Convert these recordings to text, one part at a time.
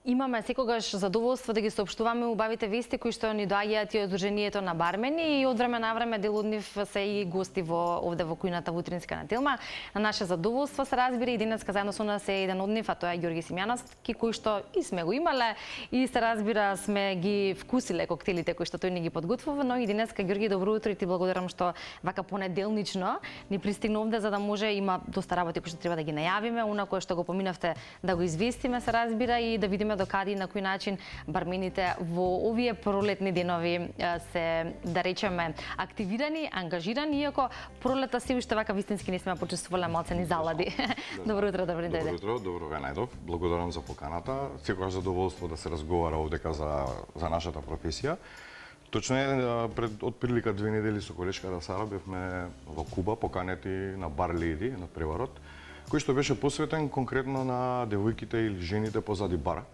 Имаме секогаш задоволство да ги соопштуваме убавите вести кои што ни доаѓаат и од Друженијето на бармени и од време на време дел од нив се и гости овде во кујната во Утринска на Телма. На наше задоволство се разбира и денеска заедно со нас е еден од нив, а тоа е Ѓорги Симјановски, кој што и сме го имале и се разбира сме ги вкусиле коктелите кои што тој ни ги подготвува, но и денеска Ѓорги, добро утро и ти благодарам што вака понеделнично ни пристигна овде за да може, има доста работи кои што треба да ги најавиме, она кое што го поминавте да го известиме, се разбира, и да видиме докаде и на кој начин бармените во овие пролетни денови се, да речеме, активирани, ангажирани, иако пролета се уште вака вистински не сме почувствувале малце ни залади. Добро утро, добро ден. Добро утро, добро ве најдов. Благодарам за поканата. Секогаш задоволство да се разговара овдека за нашата професија. Точно пред отприлика 2 недели со колешката Сара бевме во Куба поканети на бар леди на преварот, кој што беше посветен конкретно на девојките или жените позади бара.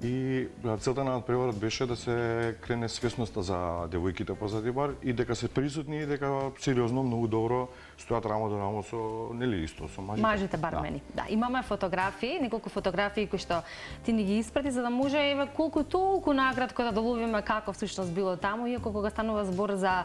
И целта на надпреварот беше да се крене свесноста за девојките позади бар и дека се присутни и дека сериозно многу добро стојат рамо до рамо со, нели, исто со мажите. Мажите бармени. Да, имаме фотографии, неколку фотографии кои што ти ни ги испрати за да може еве колку толку накратко да доловиме како всушност било таму, иако кога станува збор за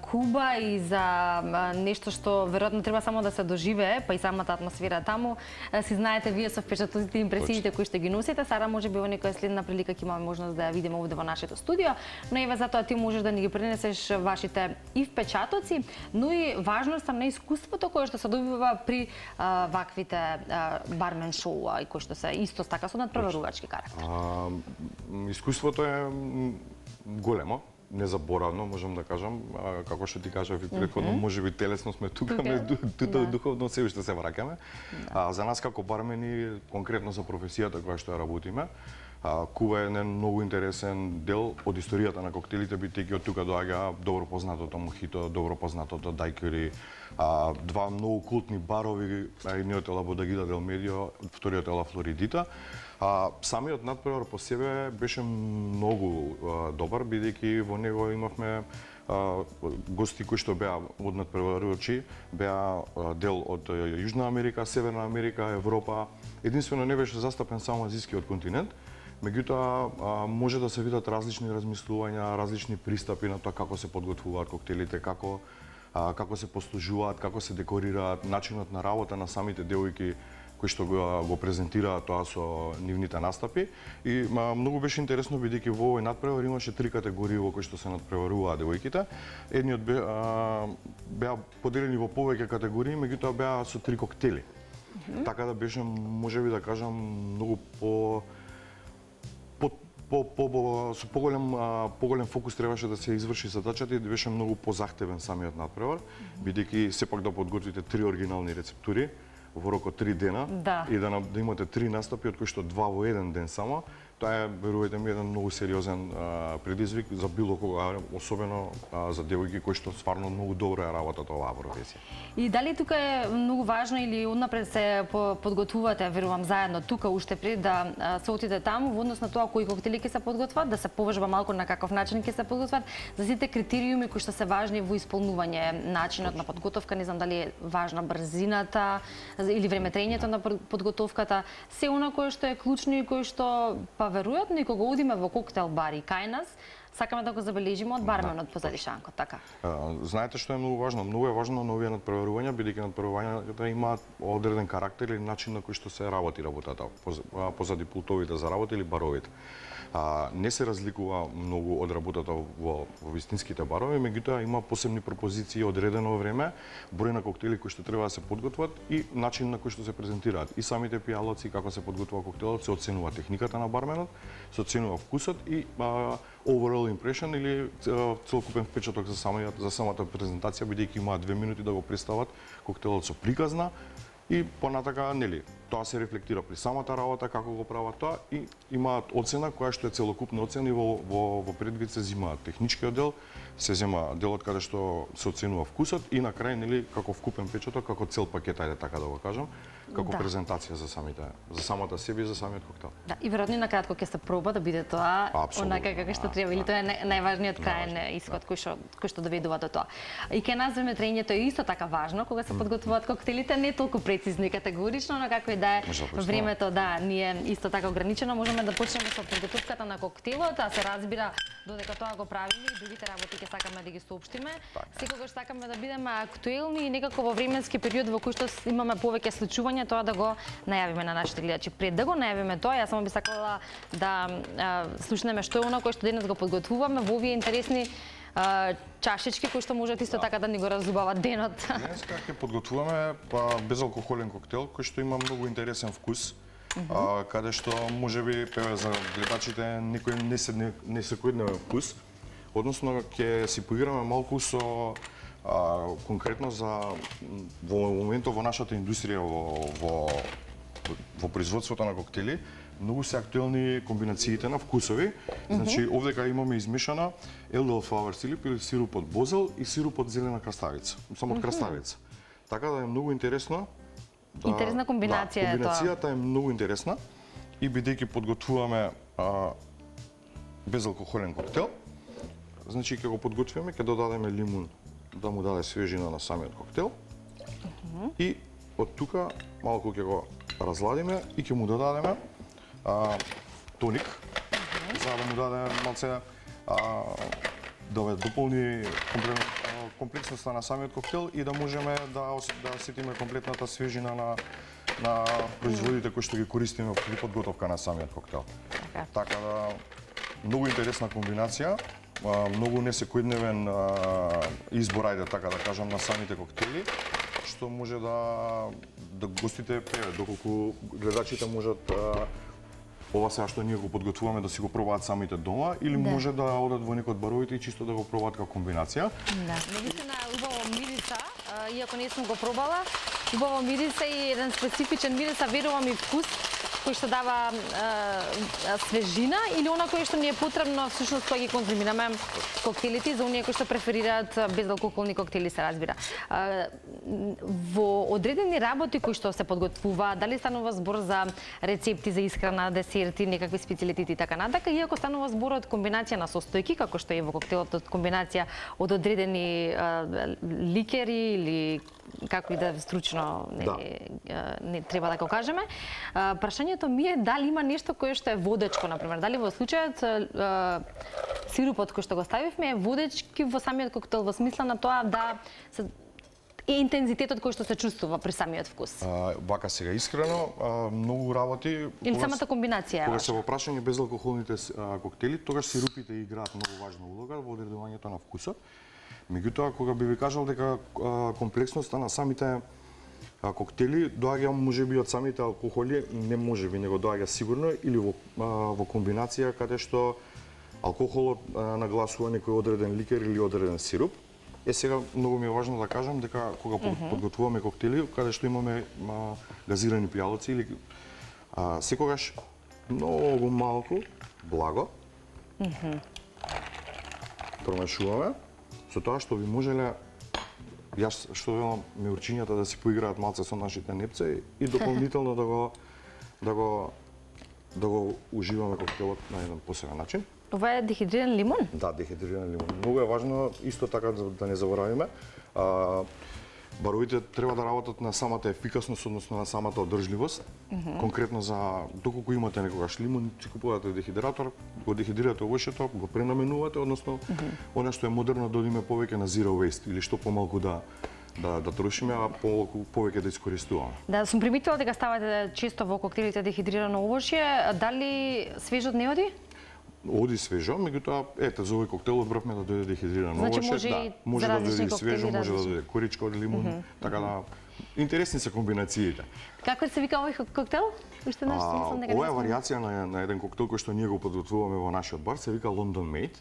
Куба и за нешто што веројатно треба само да се доживее, па и самата атмосфера таму, си знаете вие со впечатоците и импресиите кои што ги носите. Сара може би во некоја следна прилика ќе имаме можност да ја видиме овде во нашето студио, но еве затоа ти можеш да ни ги пренесеш вашите и впечатоци, но и важноста на искуството кое што се добива при ваквите бармен шоуа и кои што се исто така со надпреварувачки карактер. Искуството е големо, незаборавно, можам да кажам, како што ти кажав и претходно, можеби телесно сме тука, духовно се уште се враќаме. За нас како бармени, конкретно за професијата која што ја работиме, Куба е еден многу интересен дел од историјата на коктелите, бидејќи од тука доаѓа добро познатото мохито, добро познатото дајкери, два многу култни барови, едниот е Ла Бодагида дел Медио, вториот е Ла Флоридита. Самиот надпревар по себе беше многу добар, бидејќи во него имавме гости кои што беа од надпреварувачи, беа дел од Јужна Америка, Северна Америка, Европа. Единствено не беше застапен само азискиот континент, меѓутоа може да се видат различни размислувања, различни пристапи на тоа како се подготвуваат коктелите, како се послужуваат, како се декорираат, начинот на работа на самите девојки кои што го презентираат тоа со нивните настапи. И многу беше интересно бидејќи во овој надпревар имаше 3 категории во кои што се надпреваруваа девојките. Едниот беа поделени во повеќе категории, меѓутоа беа со 3 коктели. Така да беше, можеби да кажам, многу со поголем фокус требаше да се изврши задачата и беше многу позахтевен самиот надпревар, бидејќи сепак да подготвите 3 оригинални рецептури во рок од 3 дена и да имате 3 настапи, од кои што 2 во еден ден само. Тоа е, верувајте ми, еден многу сериозен предизвик за било кога, особено за девојки кои што стварно многу добро ја работат оваа професија. И дали тука е многу важно или однапред се подготвувате, верувам, заедно тука уште пред да се отиде таму во однос на тоа кои коктели ќе се подготват, да се повежба малку на каков начин ќе се подготват, за сите критериуми кои што се важни во исполнување, начинот на подготовка, не знам дали е важна брзината или времетрењето на подготовката, се она кое што е клучно и кое што веројатно и кога одиме во коктел бар и кај нас, сакаме да го забележиме од барменот позади шанкот, така. Знаете што е многу важно? Многу е важно на овие надпреварувања, бидејќи надпреварувањата имаат одреден карактер или начин на кој што се работи работата позади пултовите за работа или баровите. Не се разликува многу од работата во вистинските барови, меѓутоа има посебни пропозиции, одредено време, број на коктели кои што треба да се подготват и начин на кој што се презентираат. И самите пијалоци како се подготвува коктелот, се оценува техниката на барменот, се оценува вкусот и overall impression или целокупен впечаток за самата презентација, бидејќи имаат 2 минути да го представат коктелот со приказна и понатака, нели, тоа се рефлектира при самата работа како го прават тоа и имаат оцена која што е целокупна оцена и во предвид се земаат техничкиот дел, се зема делот каде што се оценува вкусот и на крај, нели, како вкупен печаток, како цел пакет, ајде така да го кажам, како презентација за самата себе и за самиот коктел. Да, и веројатно на кратко ќе се проба да биде тоа онака како што треба, или тоа е најважниот краен исход кој што доведува до тоа. И кај нас времетрењето е исто така важно кога се подготвуваат коктелите, не толку прецизно и категорично, но како и да е времето ние исто така ограничено, можеме да почнеме со подготовката на коктелот, а се разбира додека тоа го правиме и другите работи ќе сакаме да ги соопштиме. Секогаш сакаме да бидеме актуелни и некако во временски период во кој што имаме повеќе случувања, тоа да го најавиме на нашите гледачи. Пред да го најавиме тоа, јас само би сакала да слушнеме што е оно кој што денес го подготвуваме во овие интересни чашички кои што можат исто така да ни го разубават денот. Денес ќе подготвуваме безалкохолен коктел кој што има многу интересен вкус. Каде што можеби за гледачите некој не секојдневен вкус, односно ќе си поиграме малку со конкретно за во моментот во нашата индустрија во производството на коктели, многу се актуелни комбинациите на вкусови. Значи овдека имаме измешана елдерфлауер сируп или сируп од бозел и сируп од зелена краставица, само од краставица. Така да е многу интересно. Интересна комбинација е тоа. Комбинацијата е многу интересна и бидејќи подготвуваме безалкохолен коктел, значи ќе го подготвиме, ќе додадеме лимун да му даде свежина на самиот коктел. И од тука малку ќе го разладиме и ќе му додадеме тоник, за да му даде малце да дополни комплексноста на самиот коктел и да можеме да сетиме комплетната свежина на производите кои што ги користиме при подготовка на самиот коктел. Така да многу интересна комбинација, многу несекојдневен избор, ајде така да кажам, на самите коктели, што може да гостите доколку гледачите можат ова сега што ние го подготвуваме да си го пробаат самите дома или може да одат во некој од баровите и чисто да го пробаат како комбинација. Навистина убаво мириса, иако не сум го пробала, убаво мириса и еден специфичен мирис, верувам и вкус кој што дава свежина или она кој што ни е потребно всушност кога ги конзумираме коктелите, за оние кои што преферираат безалкохолни коктели, се разбира. Во одредени работи кои што се подготвуваат, дали станува збор за рецепти за исхрана, десерти, некакви специјалитети и така натака, иако станува збор од комбинација на состојки, како што е во коктелот, од комбинација од одредени ликери или како и да стручно не треба да го кажеме. Прашањето ми е дали има нешто кое што е водечко, например, дали во случајот сирупот кој што го ставивме е водечки во самиот коктел, во смисла на тоа да е интензитетот кој што се чувствува при самиот вкус. Вака сега искрено, многу работи или самата комбинација. Кога се во прашање безалкохолните коктели, тогаш сирупите играат многу важна улога во одредувањето на вкусот. Меѓутоа, кога би ви кажал дека комплексноста на самите коктели доаѓа можеби од самите алкохоли, не можеби, него доаѓа сигурно или во комбинација каде што алкохолот нагласува некој одреден ликер или одреден сируп. Сега многу ми е важно да кажам дека кога подготвуваме коктели каде што имаме газирани пијалоци или секогаш многу малку, благо промешуваме со тоа што би можеле јас што велам меурчињата да си поиграат малце со нашите непце и дополнително да го уживаме коктелот на еден посебен начин. Ова е дехидриран лимун? Да, дехидриран лимун. Многу е важно исто така да не заборавиме. Баровите треба да работат на самата ефикасност, односно на самата одржливост. Конкретно за доколку имате некогаш лимун, си купувате дехидратор, го дехидрирате овошето, го пренаменувате, односно она што е модерно да одиме повеќе на zero waste или што помалку да трошиме, а повеќе да искористуваме. Да, сум приметила дека ставате често во коктелите дехидрирано овошје, дали свежот не оди? Оди свежо, меѓутоа, ете, за овој коктел одбравме да дојде дехидрирано овошје, може да дојде свежо, може да дојде коричка од лимун, така да интересни се комбинациите. Како се вика овој коктел? Уште нешто мислам дека ова е варијација на еден коктел кој што ние го подготвуваме во нашиот бар, се вика London Made.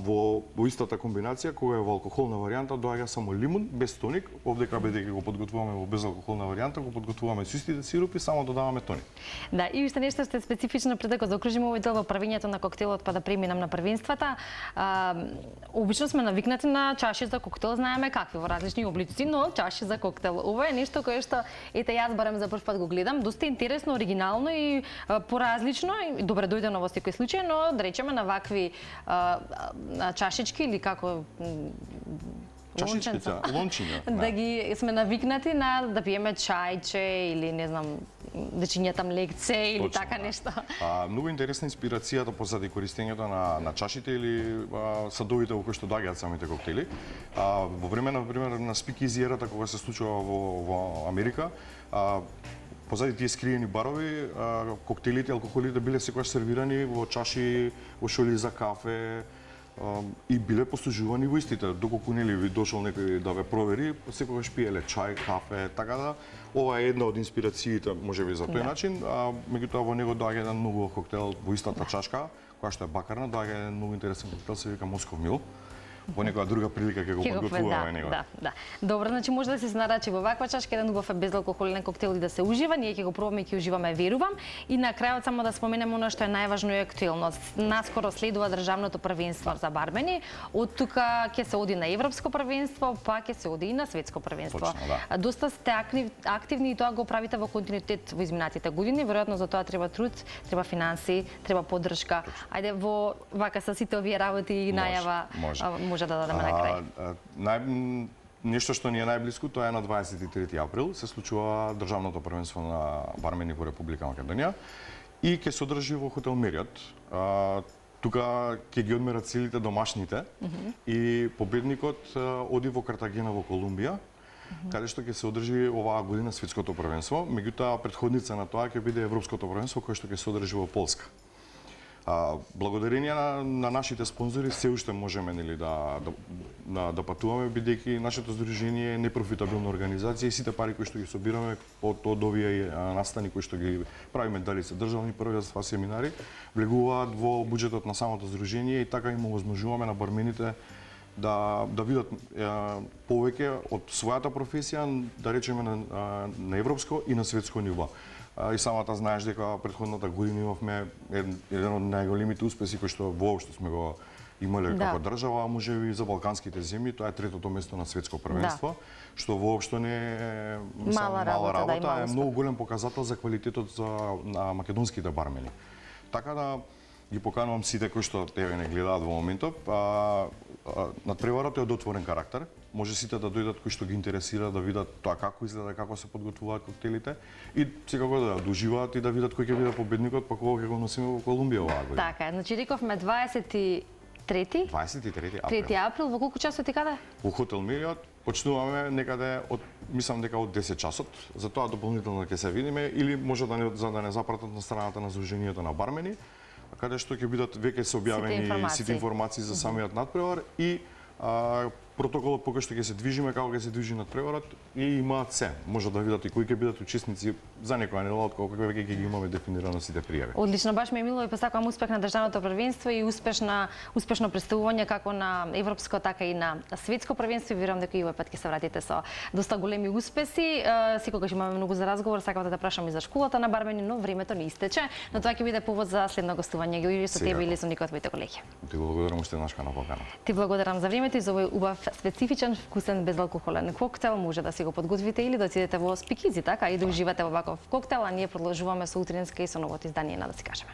Во истата комбинација, кога е во алкохолна варијанта, доаѓа само лимун без тоник. Овдека бидејќи го подготвуваме во безалкохолна варијанта, го подготвуваме со истите сирупи, само додаваме тоник. Да, и уште нешто што е специфично пред да го заокружиме овој дел во правењето на коктелот, па да преминам на првенствата. Обично сме навикнати на чаши за коктел, знаеме какви во различни облици, но чаши за коктел. Ова е нешто кое што ете јас барем барем за прв пат го гледам, доста интересно, оригинално и поразлично. И добре дојдено во секој случај, но да речеме на вакви чашички или како лончиња. Да ги сме навикнати на да пиеме чајче или не знам да чинјатам лекце или Точно, така нешто. Многу интересна инспирацијата позади користењето на чашите или садовите во кои што доаѓаат самите коктели. Во време на спикизи ерата кога се случува во Америка, позади тие скриени барови, коктелите, алкохолите биле секогаш сервирани во чаши, во шоли за кафе, и биле послужувани во истите. Доколку нели ви дошол некој да ве провери, секогаш пиеле чај, кафе, така да ова е една од инспирациите можеби за тој начин, меѓутоа во него доаѓа еден многу коктел во истата чашка, која што е бакарна, доаѓа еден многу интересен коктел се вика Москов Мил. Во некоја друга прилика ќе го подготвуваме него. Да. Добро, значи може да се нарачи во ваква чашка еден убав безалкохолен коктел и да се ужива, ние ќе го пробаме и ќе уживаме, верувам. И на крајот само да споменеме она што е најважно и актуелно. Наскоро следува државното првенство за бармени. Од тука ќе се оди на европско првенство, па ќе се оди и на светско првенство. Точно, да. Доста сте активни и тоа го правите во континуитет во изминатите години. Веројатно за тоа треба труд, треба финанси, треба поддршка. Ајде во вака со сите овие работи и најава може да дадеме на крај. Нешто што ни е најблиску, тоа е на 23 април, се случува државното првенство на бармени во Република Македонија и ќе се одржи во хотел Мериот. Тука ќе ги одмерат силите домашните и победникот оди во Картагена во Колумбија, каде што ќе се одржи оваа година светското првенство, меѓутоа претходница на тоа ќе биде европското првенство кое што ќе се одржи во Полска. Благодарение на нашите спонзори се уште можеме нели да патуваме, бидејќи нашето здружение е непрофитабилна организација и сите пари кои што ги собираме од овие настани кои што ги правиме, дали се државни првенства, семинари, влегуваат во буџетот на самото здружение и така им овозможуваме на бармените да видат повеќе од својата професија, да речеме на европско и на светско ниво. И самата знаеш дека претходната година имавме еден од најголемите успеси кои што воопшто сме го имале како држава, а можеби за балканските земји, тоа е третото место на светско првенство, што воопшто не е мала работа, е многу голем показател за квалитетот на македонските бармени. Така да ги поканувам сите кои што тебе не гледаат во моментов, надпреварот е од отворен карактер. Може сите да дојдат кои што ги интересира да видат тоа како изгледа, како се подготвуваат коктелите и секако да доживеат и да видат кој ќе биде победникот, па кога ќе го носиме во Колумбија оваа година. Така е, значи рековме 23 април, во колку часот и каде? Во хотел Мериот, почнуваме некаде мислам дека од 10 часот, за тоа дополнително ќе се видиме или може за да не запратат на страната на Сдруженијето на бармени, каде што ќе бидат веќе се објавени сите информации за самиот надпревар и протоколот по кој што ќе се движиме, како ќе се движи надпреварот и имаат се. Може да видат и кои ќе бидат учесници за некоја недела, отколку веќе ќе ги имаме дефинирано сите пријави. Одлично, баш ме мило и посакувам успех на државното првенство и успешно претставување како на европско, така и на светско првенство. Верувам дека и овој пат ќе се вратите со доста големи успеси. Секогаш имаме многу за разговор, сакав да те прашам и за школата на бармени, но времето не истече, но тоа ќе биде повод за следно гостување или со тебе или со некој од твоите колеги. Ти благодарам уште еднаш на покана. Ти благодарам за времето и за овој убав специфичен, вкусен, безалкохолен коктел. Може да си го подготвите или да отидете во спикизи, така, и да уживате во ваков коктел, а ние продолжуваме со утринска и со новото издание на Да си кажеме.